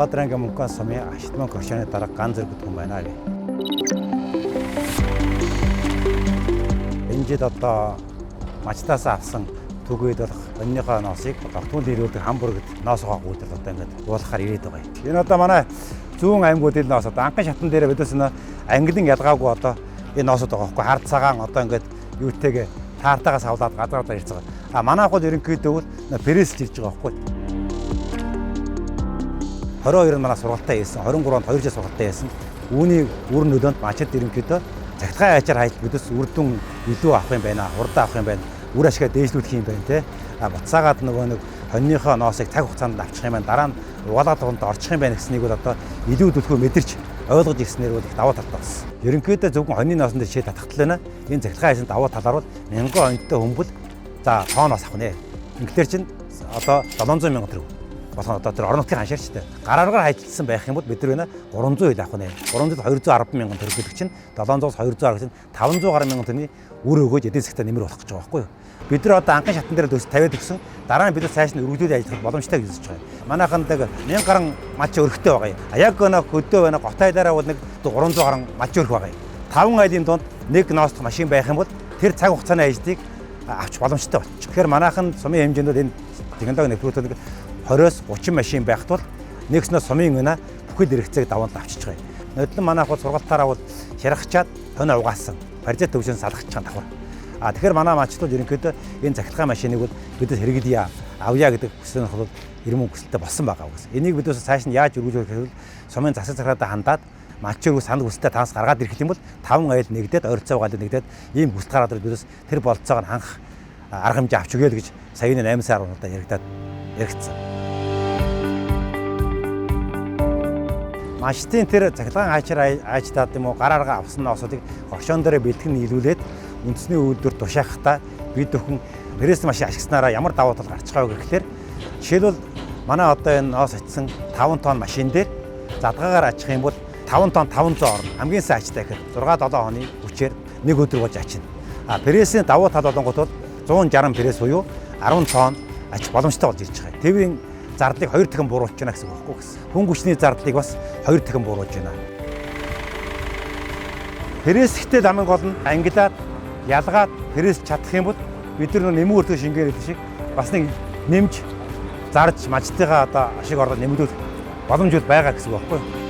Улаанбаатарын ангийн мөнгөн сумын Ашидман Крушаны дарга ган зэрэг бүтгэн байна гэ. Энэ жид одоо мачтаас авсан түгээд болох онныхоо ноосыг тогтмол ирүүлдэг хамбургад ноос угаах үйлдэл одоо ингээд уулахаар ирээд байгаа юм. Энэ одоо манай зүүн аймагуудын ноос одоо анхан шатан дээр бидээс нэ ангилан ялгаагүй одоо энэ ноосод байгаа байхгүй хард цагаан одоо ингээд юутэйгээ таартаагаас авлаад гадаадаа ирж байгаа. А манайх бол ерөнхийдөө бол пресэлж ирж байгаа байхгүй. 22-нд манай сургалтаа хийсэн, 23-нд 2 жил сургалтаа хийсэн. Үүний үр нөлөөнд мачид ерөнхийдөө захиргааны ачаар хайлт бидээс үрдүн илүү авах юм байна, хурдан авах юм байна, үр ашгаа дээшлүүлэх юм байна те. А буцаагаад нөгөө нэг хоньныхоо ноосыг цаг хугацаанд авчих юм байна, дараа нь угаалгад туганд орчих юм байна гэснийг бол одоо илүү төлхөө мэдэрч ойлгож ирснээр бол их даваа талтай болсон. Ерөнхийдөө зөвхөн хоньны ноосонд жишээ татахтал байна. Энэ захиргааны ачаанд даваа талаар бол 1000 оньтой хүмбэл за тооноос авах нэ. Ингээр чинь одоо 700 сая төгрөг. Болох одоо тэр орон нутгийн ханшаарчтай гарааргаар хайчилсан байх юм бол бид нар 300 ил авах нэ. 300 210 мянган төгрөг гэдэг чинь 700-аас 210 гэсэн 500 гаруй мянган төгрөгийн үр өгөөж эдийн засгтаа нэмэр болох гэж байгаа байхгүй юу? Бид нар одоо анхан шатан дээр дөс 50 төгсөн дараа нь бид нар цааш нь өргөдөөд ажиллах боломжтой гэж үзэж байгаа. Манайхан дэг 1000 гаруй мач өрхтэй байгаа юм. Яг гэнэ хөдөө байна гот айлаараа бол нэг 300 гаруй мач өрх байгаа юм. 5 айлын донд нэг ноосдох машин байх юм бол тэр цаг хугацааны ажлыг авч боломжтой болчих. Тэгэхээр манайхан сумын хэмжээнд энэ технологи нэвтрүүлэлт 20-с 30 машин байх тул нэгснээс сумын өнөө бүхэл хэрэгцээг даваад авчиж байгаа юм. Нодлон манайх бол сургалтаараа бол шаргачаад хонь угаасан, парижет төвшин салгах чам давхар. Тэгэхээр манай мачтууд ерөнхийдөө энэ захиргааны машиныг бол бидэс хэрэглэе авъя гэдэг хүсэл нь бол ирмэн хүсэлтэй болсон байгаа үгс. Энийг бидээс цааш нь яаж өргөжүүлэх гэвэл сумын засаг захиргаадаа хандаад мачиг санал хүсэлтэй танаас гаргаад ирэх юм бол 5 айл нэгдээд ойрцоо гаал нэгдээд ийм хүсэлт гараад бидээс тэр болцоог нь хангах арга хэмжээ авч өгөөл гэж саяны 8 сар удаа яригдсан. Мачтын тэр захиргааны ачаар ааждаад юм уу гарааргаа авсан ноосуудыг хошоон дээр бэлтгэн нийлүүлээд үндэсний үйлдвэр тушаахтаа бид өхөн пресс машин ашигласнараа ямар давуу тал гарч байгаа вэ гэхээр жишээлбэл манай одоо энэ ноос очсон 5 тонн машин дээр задгаагаар ачих юм бол 5 тонн 500 орно. Хамгийн сайн ачтай гэхээр 6-7 хоны хүчээр нэг өдөр болж ачна. Прессийн давуу тал болонгот 160 пресс буюу 10 тонн ач боломжтой болж ирж байгаа. Тэвийн зардлыг 2 дахин бууруулж байна гэсэн үг байхгүй гэсэн. Хүн хүчний зардлыг бас 2 дахин бууруулж байна. Пресс ихтэй дамын гол нь ангилаад ялгаад пресс чадах юм бол бид нар нэмэн өртөө шингээр хэлдэг шиг бас нэг нэмж зарж мачтайгаа одоо ашиг орлого нэмэгдүүлэх боломжууд байгаа гэсэн үг байхгүй юу?